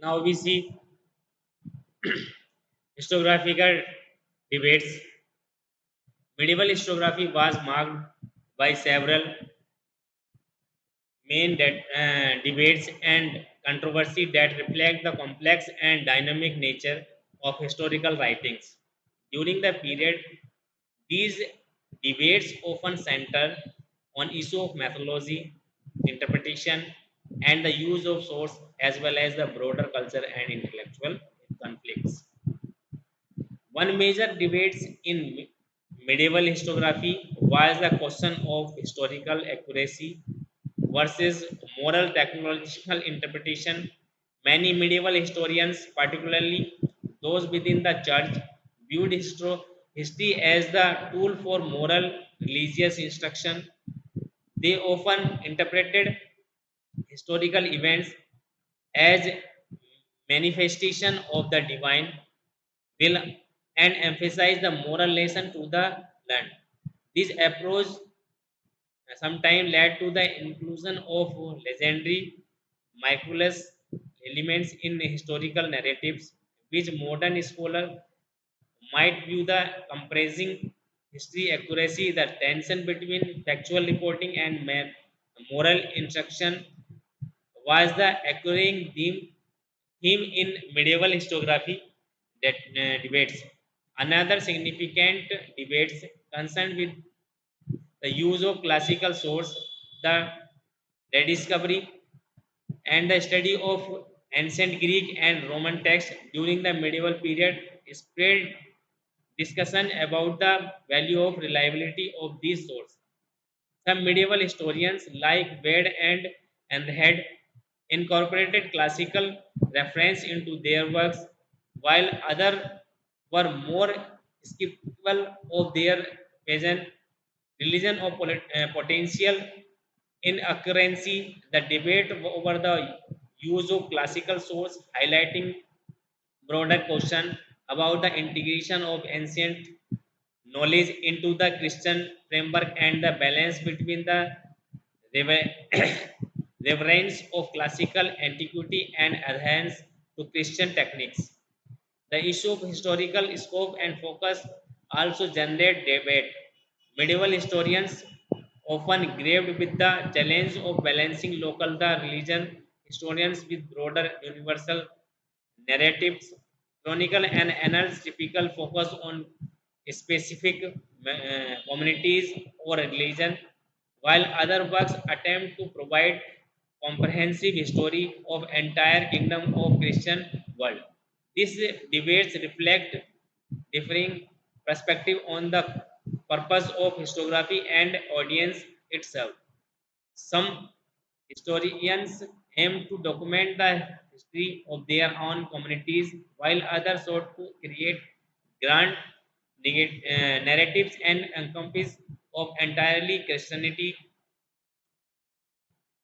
Now we see historiographical debates. Medieval historiography was marked by several main debates and controversy that reflect the complex and dynamic nature of historical writings. During the period, these debates often center on issue of methodology, interpretation, and the use of source as well as the broader culture and intellectual conflicts. One major debate in medieval historiography was the question of historical accuracy versus moral technological interpretation. Many medieval historians, particularly those within the church, viewed history as the tool for moral religious instruction. They often interpreted historical events as manifestation of the divine will and emphasize the moral lesson to the learned. This approach sometimes led to the inclusion of legendary miraculous elements in historical narratives, which modern scholars might view the compressing history accuracy, the tension between factual reporting and moral instruction was the occurring theme in medieval historiography that debates. Another significant debates concerned with the use of classical source, the rediscovery and the study of ancient Greek and Roman texts during the medieval period spread discussion about the value of reliability of these sources. Some medieval historians like Wade and had incorporated classical reference into their works, while others were more skeptical of their pagan religion or potential inaccuracy. The debate over the use of classical source highlighting broader question about the integration of ancient knowledge into the Christian framework and the balance between the rever- reverence of classical antiquity and adherence to Christian techniques. The issue of historical scope and focus also generate debate. Medieval historians often grappled with the challenge of balancing local the religion historians with broader universal narratives. Chronicle and annals typical focus on specific communities or religion, while other works attempt to provide comprehensive history of entire kingdom of Christian world. These debates reflect differing perspective on the purpose of historiography and audience itself. Some historians aim to document the history of their own communities, while others sought to create grand narratives and encompass of entirely Christianity.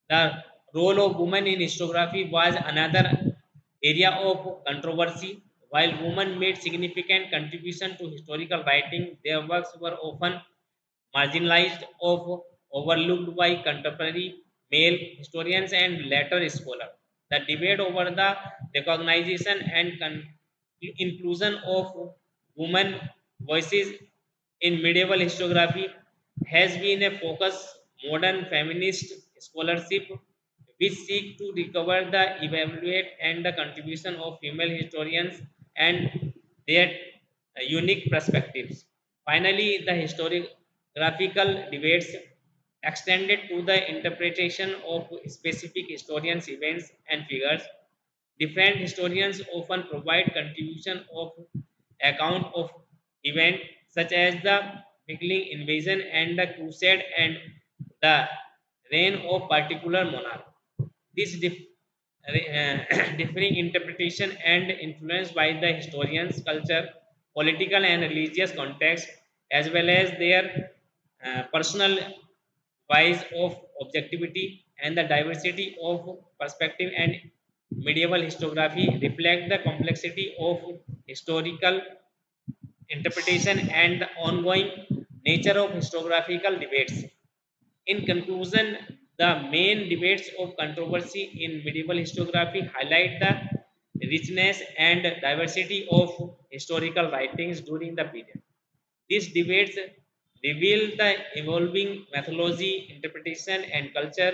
The role of women in historiography was another area of controversy. While women made significant contribution to historical writing, their works were often marginalized or overlooked by contemporary male historians and later scholars. The debate over the recognition and inclusion of women voices in medieval historiography has been a focus modern feminist scholarship which seek to recover the evaluate and the contribution of female historians and their unique perspectives. Finally, the historiographical debates extended to the interpretation of specific historians' events and figures. Different historians often provide contribution of account of event such as the Viking invasion and the crusade and the reign of particular monarch. This differing interpretation and influenced by the historians' culture, political and religious context, as well as their personal wise of objectivity and the diversity of perspective and medieval historiography reflect the complexity of historical interpretation and the ongoing nature of historiographical debates. In conclusion, the main debates of controversy in medieval historiography highlight the richness and diversity of historical writings during the period. These debates reveal the evolving methodology, interpretation, and culture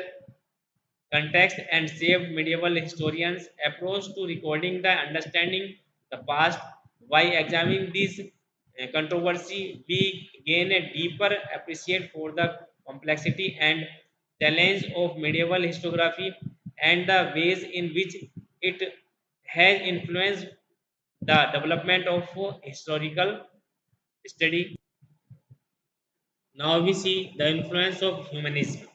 context and shaped medieval historians' approach to recording the understanding the past. By examining these controversy, we gain a deeper appreciation for the complexity and challenge of medieval historiography and the ways in which it has influenced the development of historical study. Now we see the influence of humanism.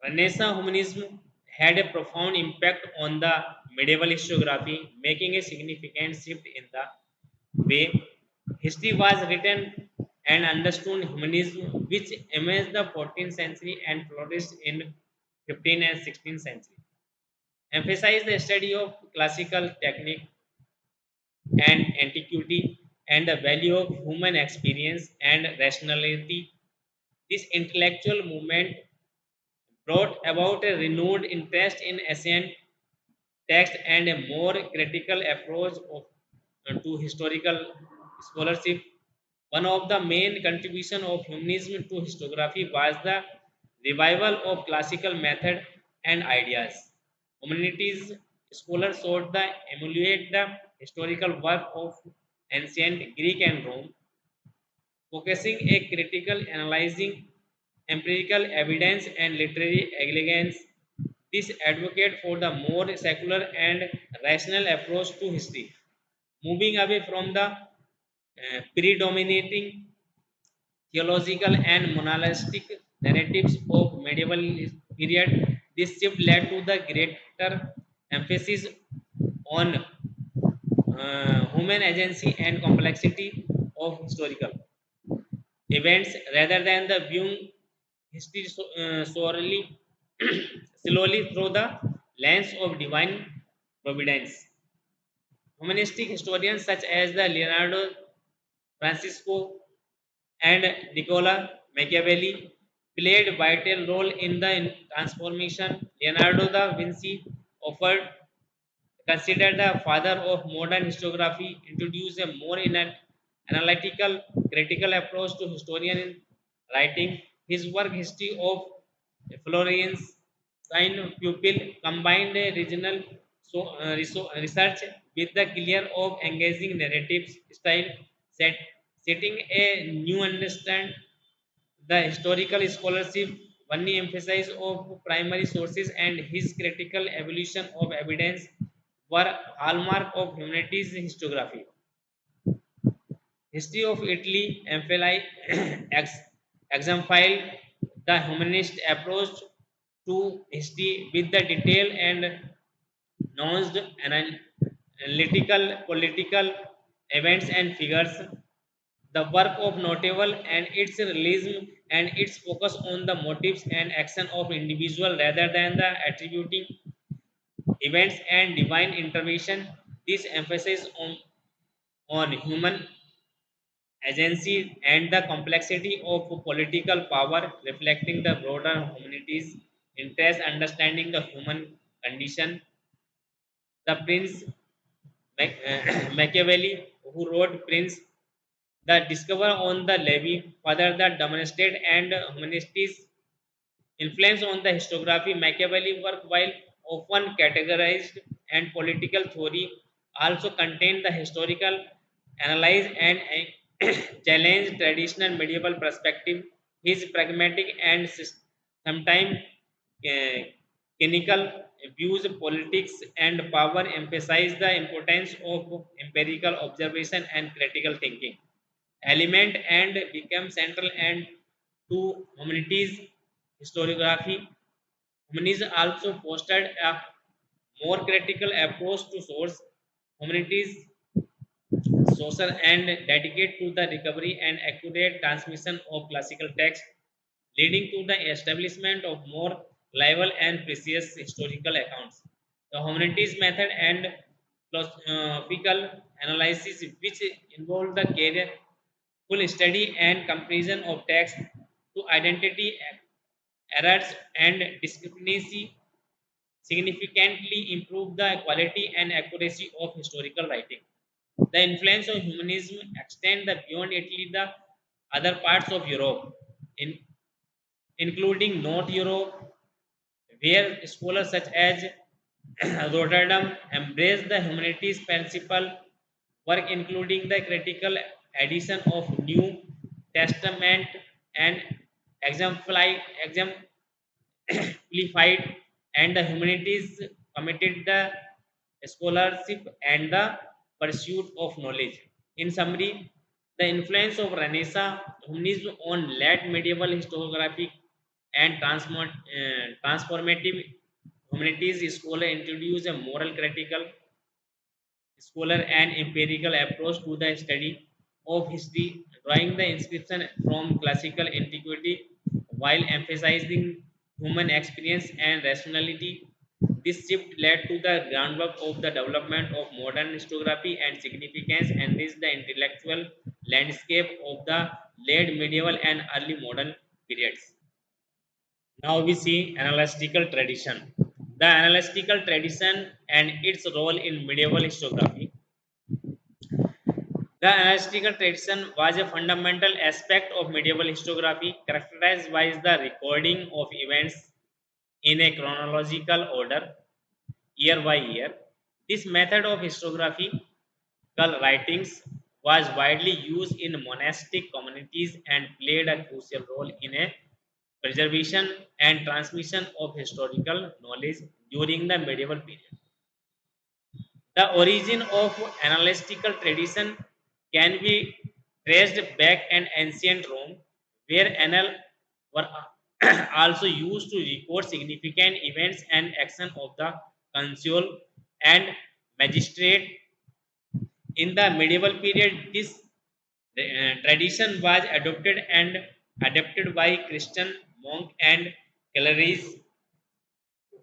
Renaissance humanism had a profound impact on the medieval historiography, making a significant shift in the way history was written and understood. Humanism, which emerged the 14th century and flourished in 15th and 16th century, emphasized the study of classical technique and antiquity and the value of human experience and rationality. This intellectual movement brought about a renewed interest in ancient text and a more critical approach to historical scholarship. One of the main contributions of humanism to historiography was the revival of classical method and ideas. Humanities scholars sought to emulate the historical work of ancient Greek and Rome, focusing a critical analyzing empirical evidence and literary elegance. This advocate for the more secular and rational approach to history, moving away from the predominating theological and monastic narratives of medieval period. This shift led to the greater emphasis on human agency and complexity of historical events rather than the viewing history solely, slowly through the lens of divine providence. Humanistic historians such as the Leonardo Francisco and Nicola Machiavelli played a vital role in the transformation. Leonardo da Vinci offered considered the father of modern historiography, introduced a more analytical, critical approach to historian writing. His work, History of Florence, Sign Pupil, combined a regional research with the clear of engaging narrative style, set, setting a new understand the historical scholarship only emphasized of primary sources and his critical evaluation of evidence were hallmark of humanities historiography. History of Italy exemplified the humanist approach to history with the detailed and nuanced analytical political events and figures. The work of notable and its realism and its focus on the motives and action of individual rather than the attributing events and divine intervention. This emphasis on human agency and the complexity of political power, reflecting the broader humanities interest, understanding the human condition. The Prince Machiavelli, who wrote Prince the discover on the levy, further the demonstrate and humanities influence on the historiography. Machiavelli work, while often categorized and political theory, also contain the historical analyze and challenge traditional medieval perspective. His pragmatic and sometimes uh, cynical views politics and power emphasize the importance of empirical observation and critical thinking element and become central and to humanities historiography. Humanism also fostered a more critical approach to source humanities social and dedicate to the recovery and accurate transmission of classical text, leading to the establishment of more reliable and precise historical accounts. The humanities method and philosophical analysis, which involve the careful study and comparison of text to identity errors and discrepancy, significantly improved the quality and accuracy of historical writing. The influence of humanism extend the beyond Italy the other parts of Europe, in, including North Europe, where scholars such as Rotterdam embraced the humanities principle, work including the critical edition of New Testament and exemplified, amplified, and the humanities committed the scholarship and the pursuit of knowledge. In summary, the influence of Renaissance humanism on late medieval historiography and transformative humanities scholar introduced a moral critical scholar and empirical approach to the study of history, drawing the inscription from classical antiquity while emphasizing human experience and rationality. This shift led to the groundwork of the development of modern historiography and significance enriched the intellectual landscape of the late medieval and early modern periods. Now we see analytical tradition. The analytical tradition and its role in medieval historiography. The analytical tradition was a fundamental aspect of medieval historiography, characterized by the recording of events in a chronological order, year by year. This method of historiographical writings was widely used in monastic communities and played a crucial role in a preservation and transmission of historical knowledge during the medieval period. The origin of analytical tradition can be traced back in ancient Rome, where annals were also used to record significant events and action of the consul and magistrate. In the medieval period, this tradition was adopted and adapted by Christian monk and clerics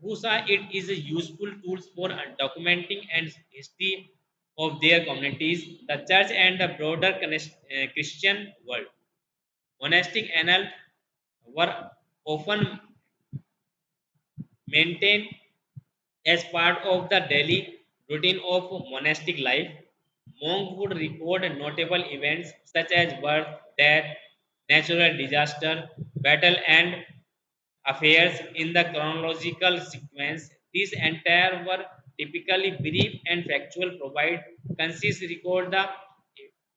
who saw it is a useful tools for documenting and history of their communities, the church and the broader Christian world. Monastic annals were often maintained as part of the daily routine of monastic life. Monks would record notable events such as birth, death, natural disaster, battle, and affairs in the chronological sequence. These entire were typically brief and factual, provide concise record the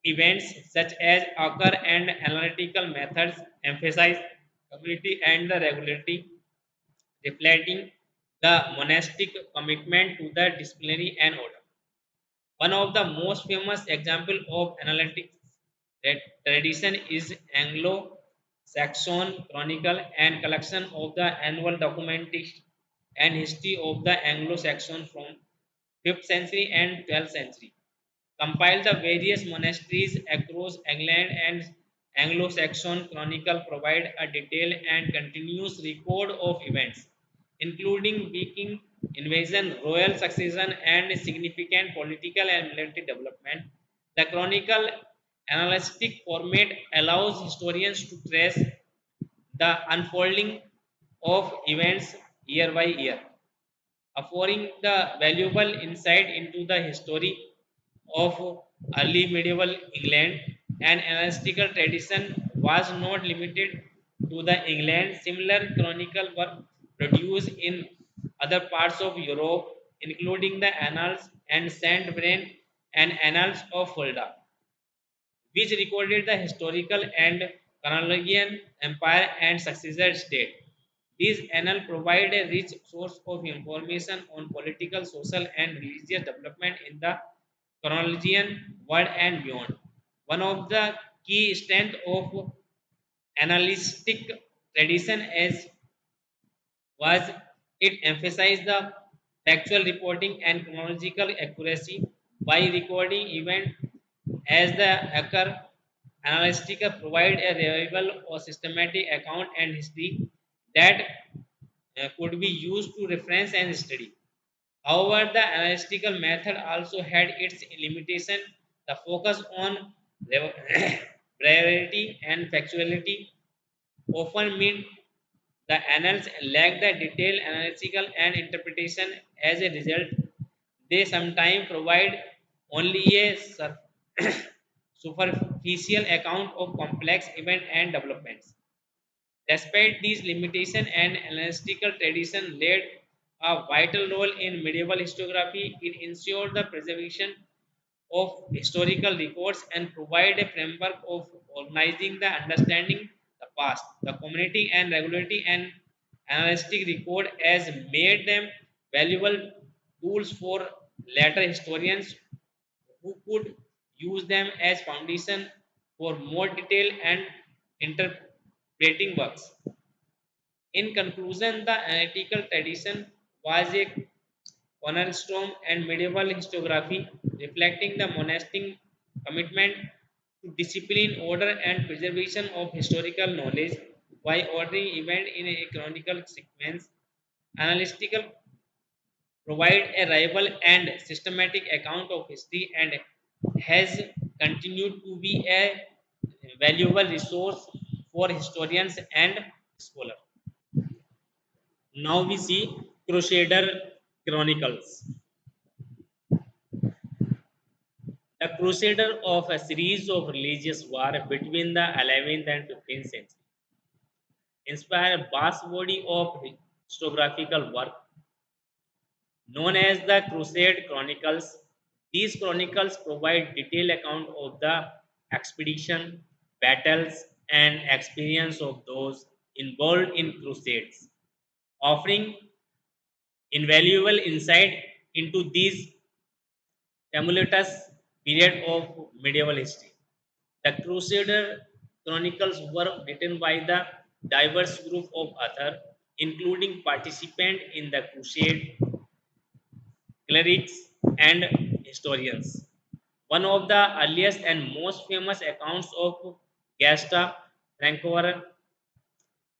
events such as occur and analytical methods emphasize community and the regularity, reflecting the monastic commitment to the disciplinary and order. One of the most famous example of analytic tradition is Anglo-Saxon Chronicle and collection of the annual documentation and history of the Anglo-Saxon from 5th century and 12th century. Compile the various monasteries across England and Anglo-Saxon Chronicle provide a detailed and continuous record of events, including Viking invasion, royal succession, and significant political and military development. The chronicle analytic format allows historians to trace the unfolding of events year by year, offering the valuable insight into the history of early medieval England. An analytical tradition was not limited to the England. Similar chronicles were produced in other parts of Europe, including the Annals and Saint Bren and Annals of Fulda, which recorded the historical and Carolingian Empire and successor state. These annals provide a rich source of information on political, social, and religious development in the Carolingian world and beyond. One of the key strengths of analytic tradition is was it emphasized the factual reporting and chronological accuracy by recording events as they occur. Analytica provide a reliable or systematic account and history that could be used to reference and study. However, the analytical method also had its limitation. The focus on brevity and factuality often meant The annals lack the detailed analytical and interpretation. As a result, they sometimes provide only a superficial account of complex events and developments. Despite these limitations, an analytical tradition played a vital role in medieval historiography. It ensured the preservation of historical records and provide a framework of organizing the understanding the past. The community and regularity and analytic record has made them valuable tools for later historians who could use them as foundation for more detailed and interpreting works. In conclusion, the analytical tradition was a cornerstone and medieval historiography, reflecting the monastic commitment to discipline, order, and preservation of historical knowledge by ordering events in a chronicle sequence. Analytical provide a rival and systematic account of history and has continued to be a valuable resource for historians and scholars. Now we see Crusader Chronicles. The Crusader of a series of religious wars between the 11th and 15th century inspired a vast body of historiographical work known as the Crusade Chronicles. These chronicles provide detailed account of the expedition, battles, and experience of those involved in crusades, offering invaluable insight into these tumultuous period of medieval history. The Crusader chronicles were written by the diverse group of authors, including participants in the crusade, clerics, and historians. One of the earliest and most famous accounts of Gesta Francorum,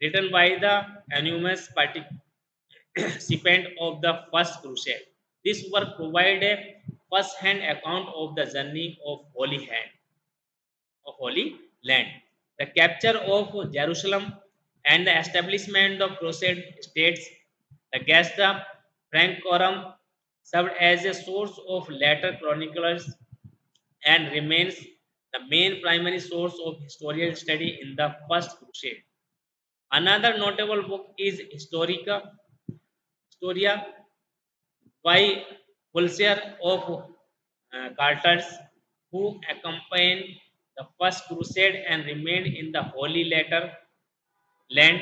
written by the anonymous participant of the First Crusade. This work provides a first-hand account of the journey of Holy Land, the capture of Jerusalem, and the establishment of Crusade states. The Gesta Francorum served as a source of later chroniclers and remains the main primary source of historical study in the First Crusade. Another notable book is Historia by Pulsar of Carters, who accompanied the First Crusade and remained in the Holy Land,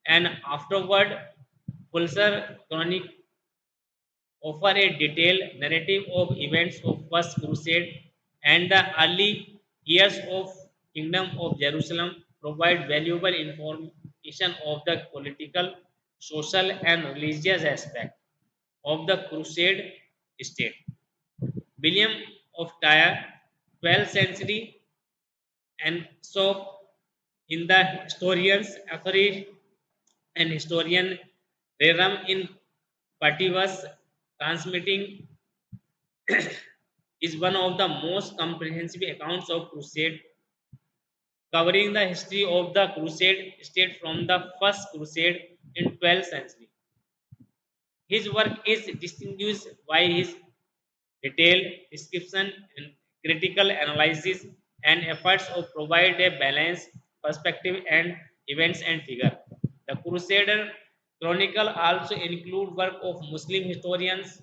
and afterward, Pulsar Chronic offer a detailed narrative of events of First Crusade and the early years of Kingdom of Jerusalem, provide valuable information of the political, social, and religious aspect of the Crusade state. William of Tyre, 12th century, and so in the historians authority and historian Rerum in Pativus transmitting is one of the most comprehensive accounts of crusade, covering the history of the crusade state from the first crusade in 12th century. His work is distinguished by his detailed description and critical analysis and efforts to provide a balanced perspective and events and figure. The Crusader Chronicle also include work of Muslim historians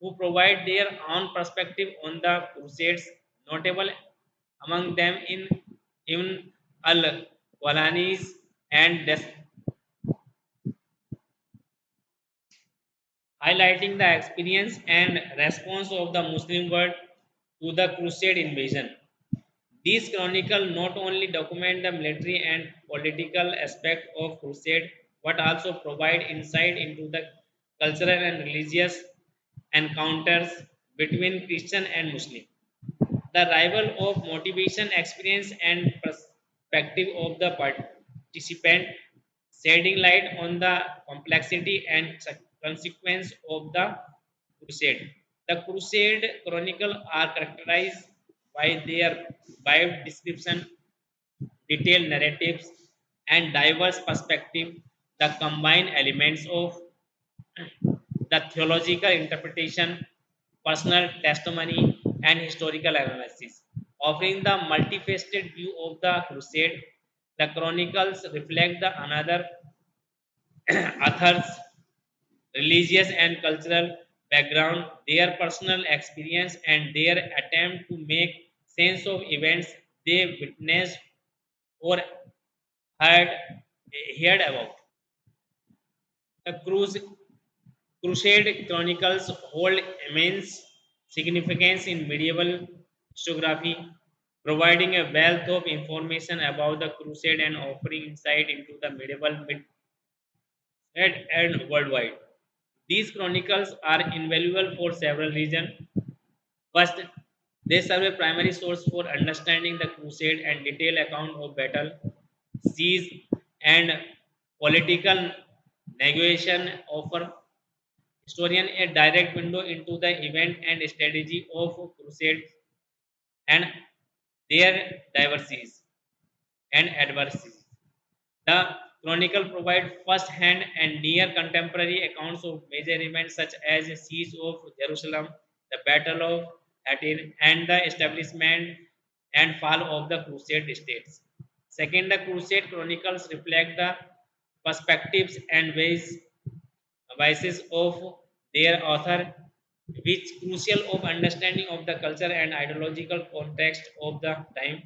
who provide their own perspective on the Crusades, notable among them in Ibn al-Walanis and highlighting the experience and response of the Muslim world to the Crusade invasion. These chronicles not only document the military and political aspect of Crusade, but also provide insight into the cultural and religious encounters between Christian and Muslim. The rival of motivation, experience, and perspective of the participant, shedding light on the complexity and consequence of the crusade. The Crusade Chronicle are characterized by their vivid description, detailed narratives, and diverse perspective. the combined elements of the theological interpretation, personal testimony, and historical analysis. Offering the multifaceted view of the crusade, the chronicles reflect the another author's religious and cultural background, their personal experience, and their attempt to make sense of events they witnessed or heard, heard about. The Crusade chronicles hold immense significance in medieval historiography, providing a wealth of information about the crusade and offering insight into the medieval mid and worldwide. These chronicles are invaluable for several reasons. First, they serve a primary source for understanding the crusade and detailed account of battle, siege, and political negotiation offer historian a direct window into the event and strategy of crusades and their diversities and adversities. The chronicle provide first-hand and near-contemporary accounts of major events such as the siege of Jerusalem, the Battle of Hattin, and the establishment and fall of the Crusade states. Second, the Crusade chronicles reflect the perspectives and ways vices of their author, which crucial of understanding of the culture and ideological context of the time.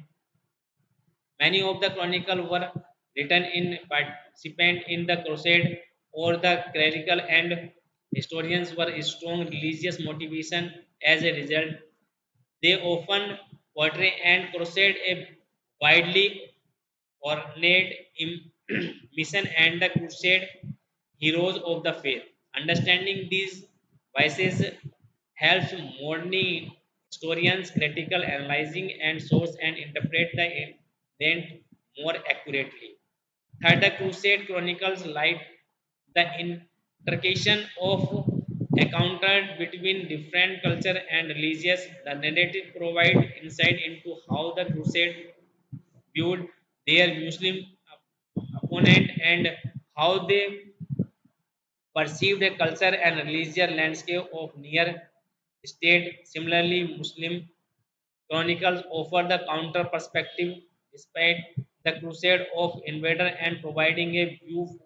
Many of the chronicles were written in participant in the crusade or the clerical and historians were strong religious motivation as a result. They often portray and crusade a widely ornate mission and the crusade heroes of the faith. Understanding these vices helps modern historians critical analyzing and source and interpret the event more accurately. Third, the Crusade Chronicles light the intersection of encounter between different culture and religious. The narrative provide insight into how the Crusade viewed their Muslim opponent and how they perceived a culture and religious landscape of near state. Similarly, Muslim chronicles offer the counter perspective despite the crusade of invader and providing a view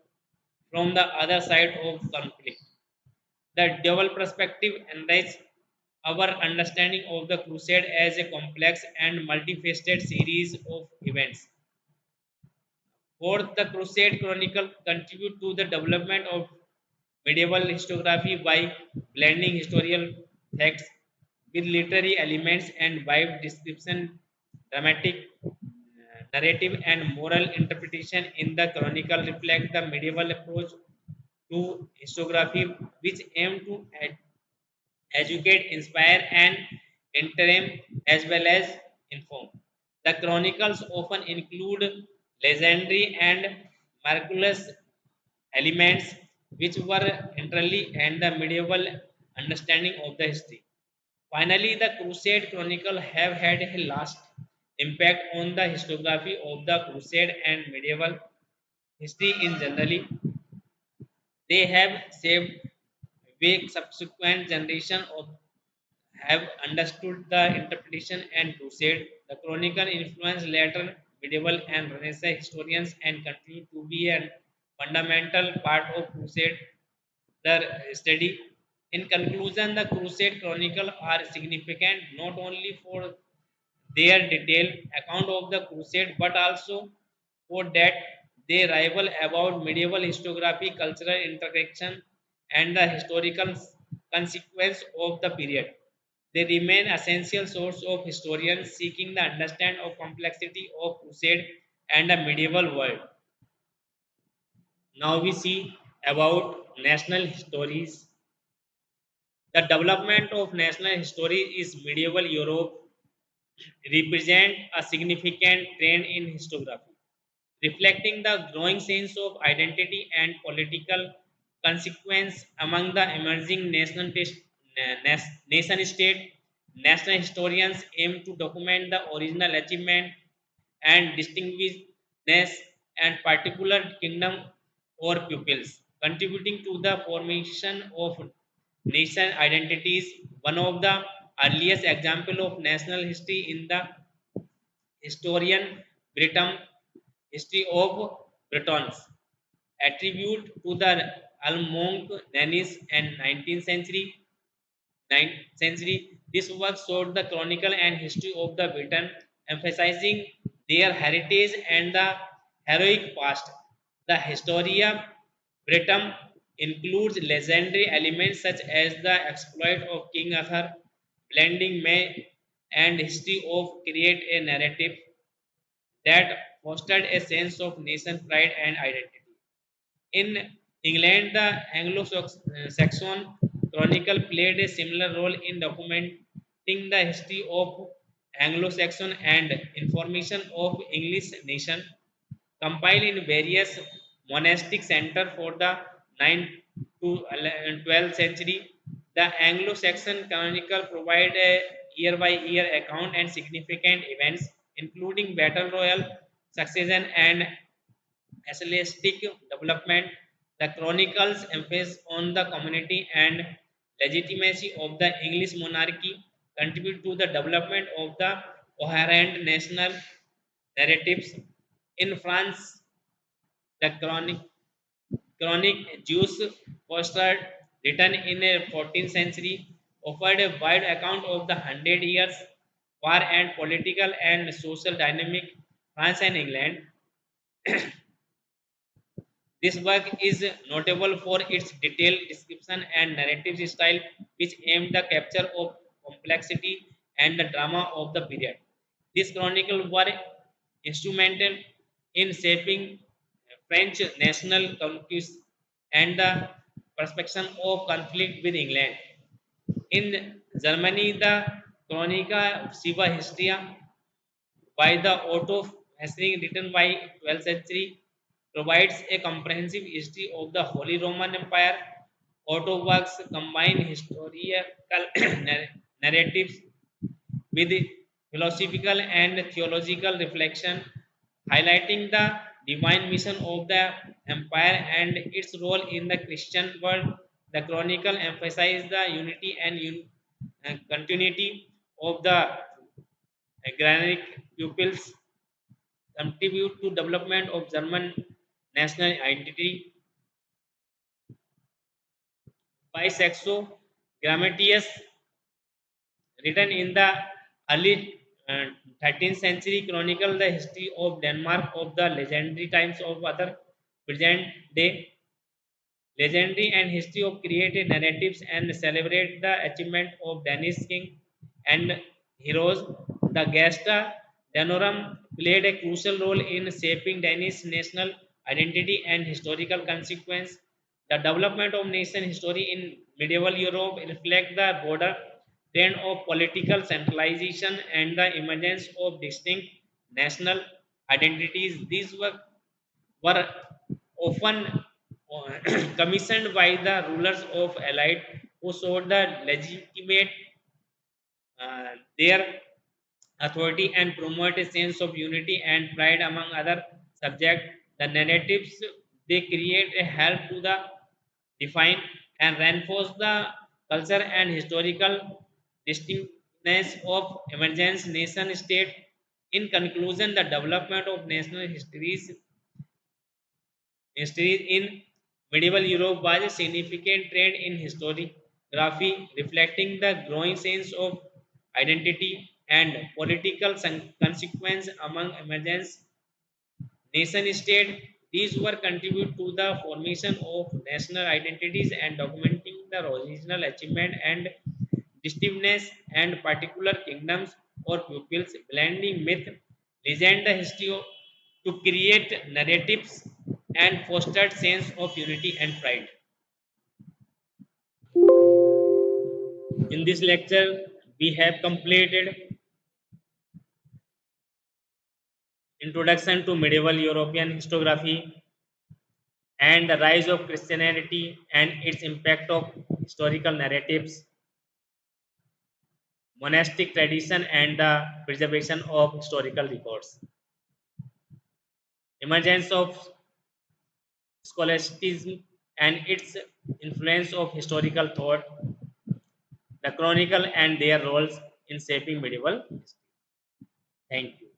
from the other side of conflict. The double perspective enriches our understanding of the crusade as a complex and multifaceted series of events. Fourth, the Crusade Chronicle contribute to the development of medieval historiography by blending historical facts with literary elements and vivid description, dramatic narrative, and moral interpretation in the chronicle reflect the medieval approach to historiography, which aim to educate, inspire, and entertain as well as inform. The chronicles often include legendary and miraculous elements which were entirely and the medieval understanding of the history. Finally, the Crusade Chronicle have had a last impact on the historiography of the Crusade and medieval history in generally. They have saved way subsequent generation of have understood the interpretation and crusade. The chronicle influenced later medieval and Renaissance historians and continue to be a fundamental part of crusade the study. In conclusion, the crusade chronicle are significant not only for their detailed account of the crusade but also for that they rival about medieval historiography, cultural interaction, and the historical consequence of the period. They remain essential source of historians seeking the understand of complexity of crusade and the medieval world. Now we see about national histories. The development of national history is medieval Europe represent a significant trend in historiography, reflecting the growing sense of identity and political consequence among the emerging nation state. National historians aim to document the original achievement and distinctiveness and particular kingdom or pupils, contributing to the formation of nation identities. One of the earliest example of national history in the historian Britain history of Britons attribute to the Almonk Nannies and 19th century 9th century. This work showed the chronicle and history of the Britain, emphasizing their heritage and the heroic past. The Historia Britain includes legendary elements such as the exploit of King Arthur, blending myth and history of create a narrative that fostered a sense of nation pride and identity. In England, the Anglo-Saxon Chronicle played a similar role in documenting the history of Anglo-Saxon and information of English nation, compiled in various monastic centers for the 9th to 12th century. The Anglo-Saxon Chronicle provide a year-by-year account and significant events, including battle royal, succession, and Hellenistic development. The chronicles emphasis on the community and legitimacy of the English monarchy, contribute to the development of the coherent national narratives. In France, the chronic Jews postcard written in the 14th century offered a wide account of the Hundred Years' War and political and social dynamic France and England. This work is notable for its detailed description and narrative style, which aimed the capture of complexity and the drama of the period. These chronicles were instrumental in shaping French national conquest and the perception of conflict with England. In Germany, the Chronica Siva Histria by the Otto Hessing, written by 12th century, provides a comprehensive history of the Holy Roman Empire. Otto works combine historical narratives with philosophical and theological reflection, highlighting the divine mission of the empire and its role in the Christian world. The chronicle emphasizes the unity and continuity of the agraric pupils, contribute to development of German national identity. By Saxo Grammaticus, written in the early 13th century, chronicle the history of Denmark of the legendary times of other present day legendary and history of created narratives and celebrate the achievement of Danish king and heroes. The Gesta Danorum played a crucial role in shaping Danish national identity and historical consequence. The development of nation history in medieval Europe reflect the broader trend of political centralization and the emergence of distinct national identities. These were often commissioned by the rulers of elite who sought the legitimate their authority and promote a sense of unity and pride among other subjects. The narratives they create a help to the define and reinforce the culture and historical distinctness of emergence nation state. In conclusion, the development of national histories history in medieval Europe was a significant trend in historiography, reflecting the growing sense of identity and political consequence among emergence nation state. These were contribute to the formation of national identities and documenting the original achievement and distinctness and particular kingdoms or peoples, blending myth, legend, the history to create narratives and fostered sense of unity and pride. In this lecture, we have completed introduction to medieval European historiography and the rise of Christianity and its impact of historical narratives, monastic tradition and the preservation of historical records, emergence of scholasticism and its influence of historical thought, the chronicle and their roles in shaping medieval history. Thank you.